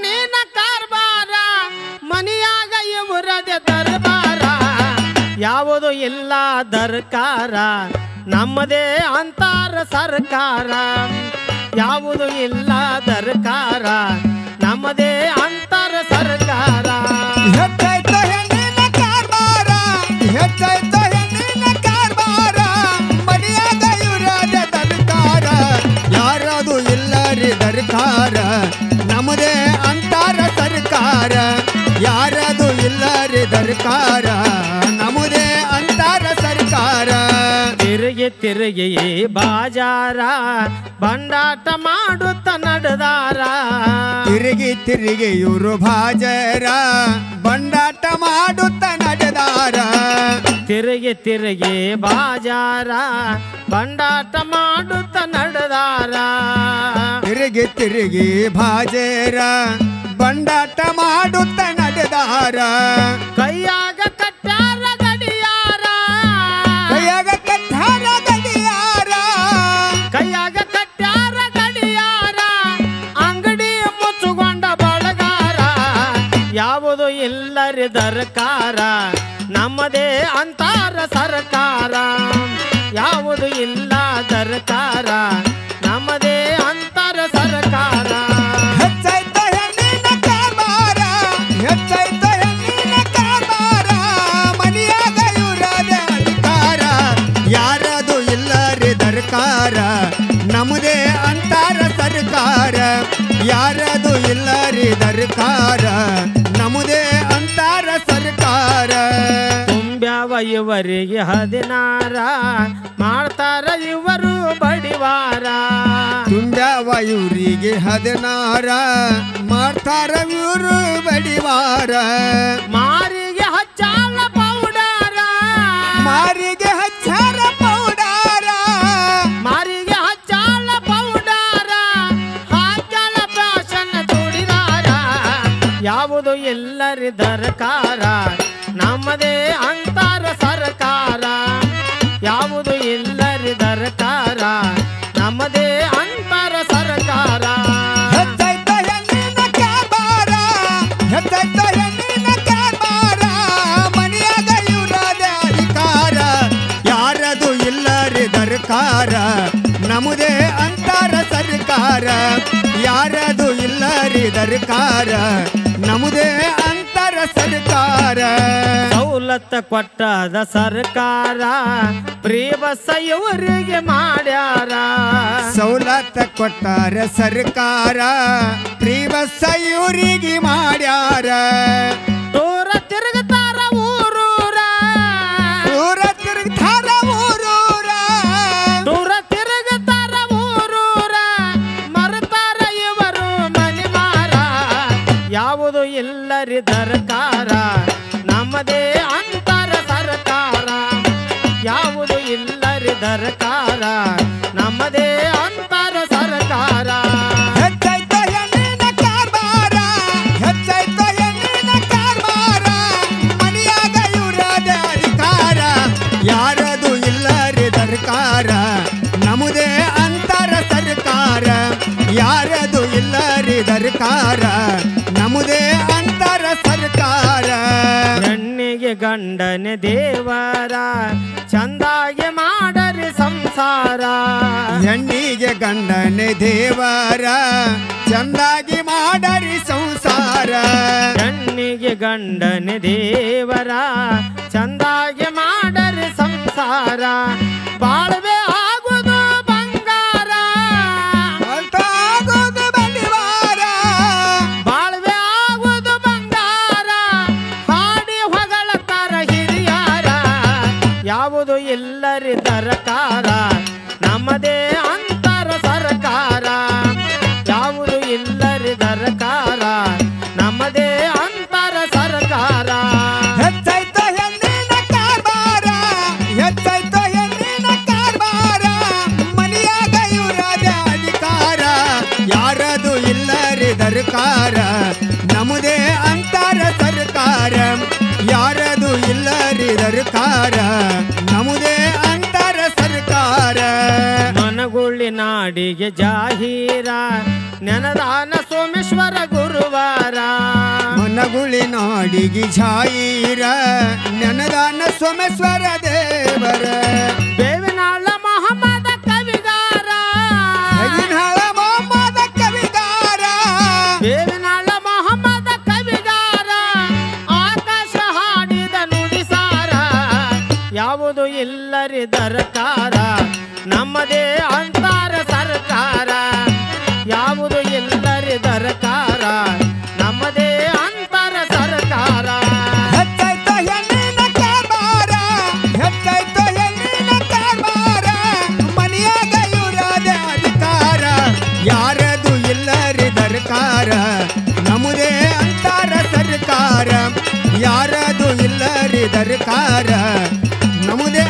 ಹೆಣ್ಣಿನ ಕಾರ್ಬಾರ ಮನೆಯಾಗ ಇವರದೆ ದರ್ಬಾರ ಯಾವುದು ಇಲ್ಲ ದರ್ಕಾರ ನಮ್ಮದೇ ಅಂತಾರ ಸರ್ಕಾರ ಯಾವುದು ಇಲ್ಲ ದರ್ಕಾರ ನಮ್ಮದೇ ಅಂತಾರ ಸರ್ಕಾರ ಹೆಚ್ಚಾಯ್ತು ಹೆಣ್ಣಿನ ಕಾರ್ಬಾರ ಹೆಚ್ಚಾಯ್ತು ಹೆಣ್ಣಿನ ಕಾರ್ಬಾರ ಮನೆಯಾಗ ಇವರದೆ ದರ್ಕಾರ ಯಾರದು ಇಲ್ಲ ರೀ ದರ್ಕಾರ ನಮ್ಮದೇ ಅಂತಾರ ಸರ್ಕಾರ ಯಾರದು ಇಲ್ಲ ರೀ ದರ್ಕಾರ ನಮ್ಮದೇ ಅಂತಾರ ಸರ್ಕಾರ ತಿರುಗಿ ತಿರುಗಿ ಬಾಜಾರ ಬಂಡಾಟ ಮಾಡುತ್ತ ನಡೆದಾರ ತಿರುಗಿ ತಿರುಗಿ ಇವರು ಬಾಜಾರ ಬಂಡಾಟ ಮಾಡುತ್ತ ನಡೆದಾರ ತಿರುಗಿ ತಿರುಗಿ ಬಾಜಾರ ಬಂಡಾಟ ಮಾಡುತ್ತ ನಡೆದಾರ ತಿರುಗಿ ತಿರುಗಿ ಬಾಜಾರ ಬಂಡಾಟ ಮಾಡುತ್ತ ನಡೆದಾರ ಕೈಯಾಗ ಕಟ್ಟಾರ ಗಡಿಯಾರ ಕೈಯಾಗ ಕಟ್ಟಾರ ಗಡಿಯಾರ ಕೈಯಾಗ ಕಟ್ಟಾರ ಗಡಿಯಾರ ಅಂಗಡಿ ಮುಚ್ಚುಕೊಂಡ ಬಳಗಾರ ಯಾವುದು ಇಲ್ಲರಿ ದರ್ಕಾರ ನಮ್ಮದೇ ಅಂತಾರ ಸರ್ಕಾರ ಯಾವುದು ಇಲ್ಲ ದರ್ಕಾರ ನಮ್ಮದೇ ಅಂತಾರ ಸರ್ಕಾರ ಹೆಚ್ಚಾಯ್ತು ಹೆಣ್ಣಿನ ಕಾರ್ಬಾರ ಹೆಚ್ಚಾಯ್ತು ಹೆಣ್ಣಿನ ಕಾರ್ಬಾರ ಮನೆಯಾಗ ಇವರದೆ ಅಧಿಕಾರ ಯಾರದು ಇಲ್ಲ ರೀ ದರ್ಕಾರ ನಮ್ಮದೇ ಅಂತಾರ ಸರ್ಕಾರ ಯಾರದು ಇಲ್ಲ ರೀ ದರ್ಕಾರ ನಮ್ಮದೇ ಅಂತಾರ ಸರ್ಕಾರ ತುಂಬ್ಯಾವ ಇವರಿಗೆ 16 ಮಾಡ್ತಾರ ಇವರು ಬಡಿವಾರ ತುಂಬ್ಯಾವ ಇವರಿಗೆ 16 ಮಾಡ್ತಾರ ಇವರು ಬಡಿವಾರ ಮಾರಿಗೆ ಹಚ್ಚಾಲ ಪೌಡಾರ ಮಾರಿಗೆ ಹಚ್ಚಾರ ಪೌಡಾರ ಮಾರಿಗೆ ಹಚ್ಚಾಲ ಪೌಡಾರ ಹಾಕ್ಯಾಲ ಫ್ಯಾಷನ್ ಚೂಡಿದಾರ ಯಾವುದು ಎಲ್ಲರಿ ದರ್ಕಾರ ನಮ್ಮದೇ ಅಂತಾರ ಸರ್ಕಾರ ಯಾವುದು ಎಲ್ಲರಿ ದರ್ಕಾರ ನಮ್ಮದೇ ಅಂತಾರ ಸರ್ಕಾರ ಹೆಚ್ಚಾಯ್ತು ಹೆಣ್ಣಿನ ಕಾರ್ಬಾರ ಹೆಚ್ಚಾಯ್ತು ಹೆಣ್ಣಿನ ಕಾರ್ಬಾರ ಮನೆಯಾಗ ಇವರದೆ ಅಧಿಕಾರ ಯಾರದು ಇಲ್ಲ ರೀ ದರ್ಕಾರ ನಮ್ಮದೇ ಅಂತಾರ ಸರ್ಕಾರ ಯಾರದು ಇಲ್ಲ ರೀ ದರ್ಕಾರ ನಮ್ಮದೇ ಅಂತಾರ ಸರ್ಕಾರ ಸವಲತ್ತ ಕೊಟ್ಟದ ಸರ್ಕಾರ ಫ್ರೀ ಬಸ್ ಇವರಿಗೆ ಮಾಡ್ಯಾರ ಸವಲತ್ತ ಕೊಟ್ಟಾರ ಸರ್ಕಾರ ಫ್ರೀ ಬಸ್ ಇವರಿಗೆ ಮಾಡ್ಯಾರ ಟೂರ ತಿರುಗುತ್ತಾರ ಊರೂರ ಊರ ತಿರುಗ್ತಾರ ಊರೂರ ಟೂರ ತಿರುಗುತ್ತಾರ ಊರೂರ ಮರ್ತಾರ ಇವರು ಮನಿಮಾರ ಯಾವುದು ಇಲ್ಲರಿ ದರ್ಕಾರ ನಮ್ಮದೇ ಅಂತಾರ ಸರ್ಕಾರ ಯಾವುದು ಇಲ್ಲರಿ ದರ್ಕಾರ ನಮ್ಮದೇ ಅಂತಾರ ಸರ್ಕಾರ ಹೆಚ್ಚಾಯ್ತು ಹೆಣ್ಣಿನ ಕಾರ್ಬಾರ ಹೆಚ್ಚಾಯ್ತು ಹೆಣ್ಣಿನ ಕಾರ್ಬಾರ ಮನೆಯಾಗ ಇವರದೆ ಅಧಿಕಾರ ಯಾರದು ಇಲ್ಲ ರೀ ದರ್ಕಾರ ನಮ್ಮದೇ ಅಂತಾರ ಸರ್ಕಾರ ಯಾರದು ಇಲ್ಲ ರೀ ದರ್ಕಾರ ನಮ್ಮದೇ ಅಂತಾರ ಸರ್ಕಾರ ಹೆಣ್ಣಿಗೆ ಗಂಡನೆ ದೇವರ ಚಂದಾಗಿ ಮಾಡರಿ ಸಂಸಾರ ಹೆಣ್ಣಿಗೆ ಗಂಡನೆ ದೇವರ ಚಂದಾಗಿ ಮಾಡರಿ ಸಂಸಾರ ಹೆಣ್ಣಿಗೆ ಗಂಡನೆ ದೇವರ ಚಂದಾಗಿ ಮಾಡರಿ ಸಂಸಾರ ಬಾಳ್ವೆ ಆಗುದು ಬಂಗಾರ ಆಗೋದು ಬಂದಿವಾರ ಬಾಳ್ವೆ ಆಗುದು ಬಂಗಾರ ಹಾಡಿ ಹೊಗಳತಾರ ಹಿರಿಯಾರ ಯಾವುದು ಇಲ್ಲರಿ ದರ್ಕಾರ ನಮ್ಮದೇ ಅಂತಾರ ಸರ್ಕಾರ ಯಾವುದು ಇಲ್ಲರಿ ದರ್ಕಾರ ನಮ್ಮದೇ ಅಂತಾರ ಸರ್ಕಾರ ಹೆಚ್ಚಾಯ್ತು ಹೆಣ್ಣಿನ ಕಾರ್ಬಾರ ಹೆಚ್ಚಾಯ್ತು ಹೆಣ್ಣಿನ ಕಾರ್ಬಾರ ಮನೆಯಾಗ ಇವರದೆ ಅಧಿಕಾರ ಯಾರದು ಇಲ್ಲ ರೀ ದರ್ಕಾರ ನಮ್ಮದೇ ಅಂತಾರ ಸರ್ಕಾರ ಯಾರದು ಇಲ್ಲ ರೀ ದರ್ಕಾರ ನಮ್ಮದೇ ಅಂತಾರ ಸರ್ಕಾರ ಮನಗುಳ್ಳಿ ನಾಡಿಗೆ ಜಾಹೀರ ನೆನದಾನ ಸೋಮೇಶ್ವರ ಗುರುವಾರ ನಗುಳಿ ನಾಡಿಗಿ ಝಾಯಿರ ನೆನದಾನ ಸೋಮೇಶ್ವರ ದೇವರ ಬೇವಿನಾಳ ಮೊಹಮ್ಮದ ಕವಿಗಾರ ಬೇವಿನಾಳ ಮೊಹಮ್ಮದ ಕವಿಗಾರ ಬೇವಿನಾಳ ಮೊಹಮ್ಮದ ಕವಿಗಾರ ಆಕಾಶ ಹಾಡಿದ ನುಡಿಸಾರ ಯಾವುದು ಇಲ್ಲರಿ ದರಕಾರ ನಮ್ಮದೇ ಅಂತಾರ ಸರ್ಕಾರ ಯಾವುದು ಇಲ್ಲರಿ ದರಕಾರ ನಮ್ಮದೇ ಅಂತಾರ ಸರ್ಕಾರ ಹೆಚ್ಚಾಯ್ತು ಹೆಣ್ಣಿನ ಕಾರ್ಬಾರ ಹೆಚ್ಚಾಯ್ತು ಹೆಣ್ಣಿನ ಕಾರ್ಬಾರ ಮನೆಯಾಗ ಇವ್ರದ ಅಧಿಕಾರ ಯಾರದು ಇಲ್ಲರಿ ದರ್ಕಾರ ನಮ್ಮದೇ ಅಂತಾರ ಸರ್ಕಾರ ಯಾರದು ಇಲ್ಲರಿ ದರ್ಕಾರ ನಮ್ಮದೇ